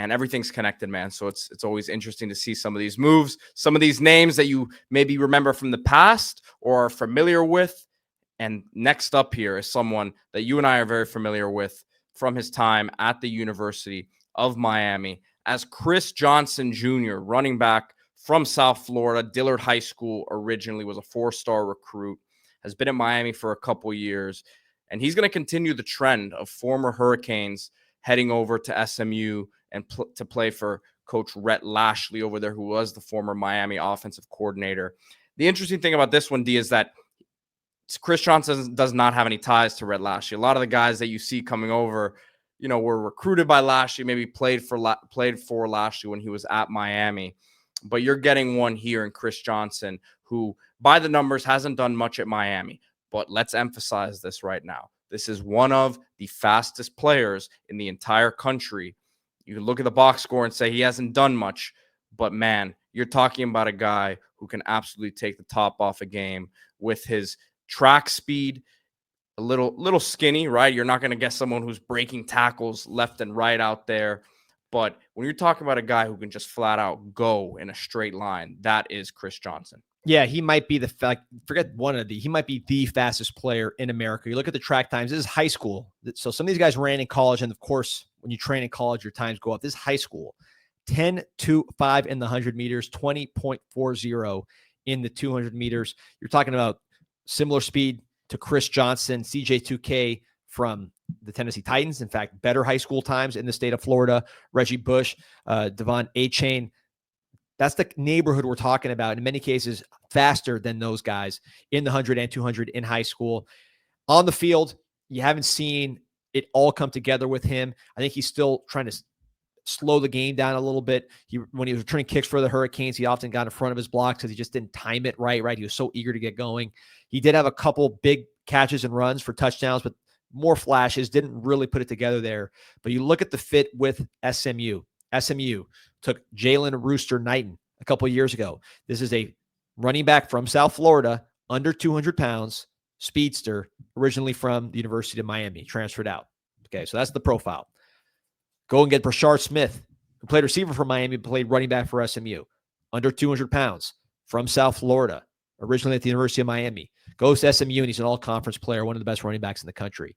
and everything's connected, man. So it's always interesting to see some of these moves, some of these names that you maybe remember from the past or are familiar with. And next up here is someone that you and I are very familiar with from his time at the University of Miami as Chris Johnson Jr., running back from South Florida, Dillard High School originally, was a 4-star recruit, has been at Miami for a couple years, and he's going to continue the trend of former Hurricanes heading over to SMU and to play for Coach Rhett Lashley over there, who was the former Miami offensive coordinator. The interesting thing about this one, D, is that Chris Johnson does not have any ties to Rhett Lashley. A lot of the guys that you see coming over, were recruited by Lashley, maybe played for Lashley when he was at Miami. But you're getting one here in Chris Johnson, who, by the numbers, hasn't done much at Miami. But let's emphasize this right now. This is one of the fastest players in the entire country. You can look at the box score and say he hasn't done much, but man, you're talking about a guy who can absolutely take the top off a game with his track speed, a little skinny, right? You're not going to get someone who's breaking tackles left and right out there. But when you're talking about a guy who can just flat out go in a straight line, that is Chris Johnson. Yeah, he might be he might be the fastest player in America. You look at the track times, this is high school. So some of these guys ran in college. And of course, when you train in college, your times go up. This is high school. 10.25 in the 100 meters, 20.40 in the 200 meters. You're talking about similar speed to Chris Johnson, CJ2K from the Tennessee Titans. In fact, better high school times in the state of Florida. Reggie Bush, Devon A-Chain. That's the neighborhood we're talking about. In many cases, faster than those guys in the 100 and 200 in high school. On the field, you haven't seen it all come together with him. I think he's still trying to slow the game down a little bit. When he was returning kicks for the Hurricanes, he often got in front of his blocks because he just didn't time it right. He was so eager to get going. He did have a couple big catches and runs for touchdowns, but more flashes, didn't really put it together there. But you look at the fit with SMU. SMU took Jalen Rooster Knighton a couple of years ago. This is a running back from South Florida, under 200 pounds, speedster, originally from the University of Miami, transferred out. Okay, so that's the profile. Go and get Brashard Smith, who played receiver for Miami, played running back for SMU, under 200 pounds, from South Florida, originally at the University of Miami. Goes to SMU, and he's an all-conference player, one of the best running backs in the country.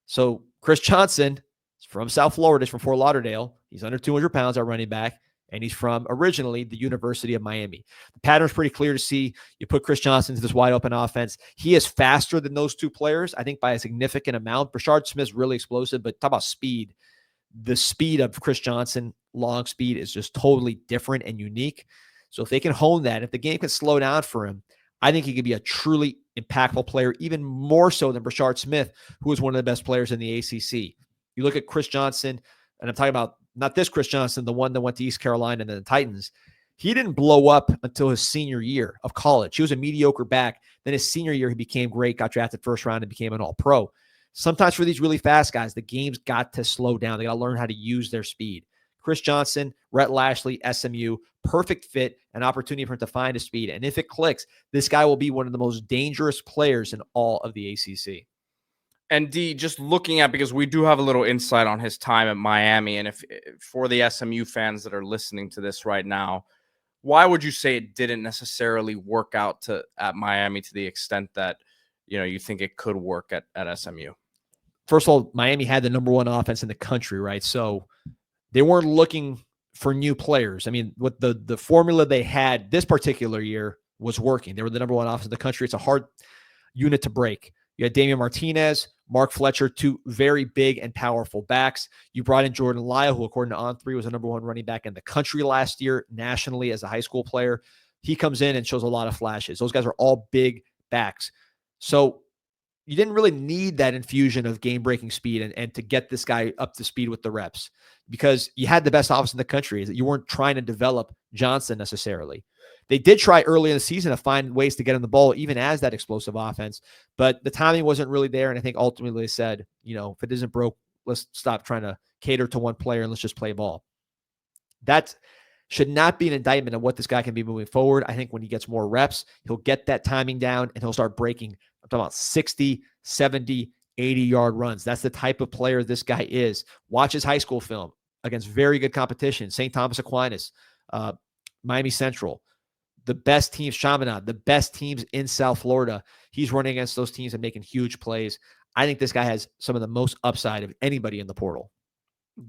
So Chris Johnson is from South Florida. He's from Fort Lauderdale. He's under 200 pounds, our running back, and he's from originally the University of Miami. The pattern's pretty clear to see. You put Chris Johnson into this wide-open offense. He is faster than those two players, I think, by a significant amount. Brashard Smith's really explosive, but talk about speed. The speed of Chris Johnson, long speed, is just totally different and unique. So if they can hone that, if the game can slow down for him, I think he could be a truly impactful player, even more so than Brashard Smith, who is one of the best players in the ACC. You look at Chris Johnson, and I'm talking about not this Chris Johnson, the one that went to East Carolina and then the Titans. He didn't blow up until his senior year of college. He was a mediocre back. Then his senior year, he became great, got drafted first round, and became an all-pro. Sometimes for these really fast guys, the game's got to slow down. They got to learn how to use their speed. Chris Johnson, Rhett Lashley, SMU, perfect fit, an opportunity for him to find his speed. And if it clicks, this guy will be one of the most dangerous players in all of the ACC. And D, just looking at, because we do have a little insight on his time at Miami, and if for the SMU fans that are listening to this right now, why would you say it didn't necessarily work out at Miami to the extent that you think it could work at SMU? First of all, Miami had the number one offense in the country, right? So they weren't looking for new players. I mean, what the formula they had this particular year was working. They were the number one offense in the country. It's a hard unit to break. You had Damian Martinez, Mark Fletcher, two very big and powerful backs. You brought in Jordan Lyle, who according to On3 was the number one running back in the country last year nationally as a high school player. He comes in and shows a lot of flashes. Those guys are all big backs. So you didn't really need that infusion of game-breaking speed and to get this guy up to speed with the reps because you had the best offense in the country. You weren't trying to develop Johnson necessarily. They did try early in the season to find ways to get him the ball, even as that explosive offense, but the timing wasn't really there. And I think ultimately they said, if it isn't broke, let's stop trying to cater to one player and let's just play ball. That should not be an indictment of what this guy can be moving forward. I think when he gets more reps, he'll get that timing down and he'll start breaking. I'm talking about 60, 70, 80-yard runs. That's the type of player this guy is. Watch his high school film. against very good competition. St. Thomas Aquinas, Miami Central, the best teams, Chaminade, the best teams in South Florida. He's running against those teams and making huge plays. I think this guy has some of the most upside of anybody in the portal.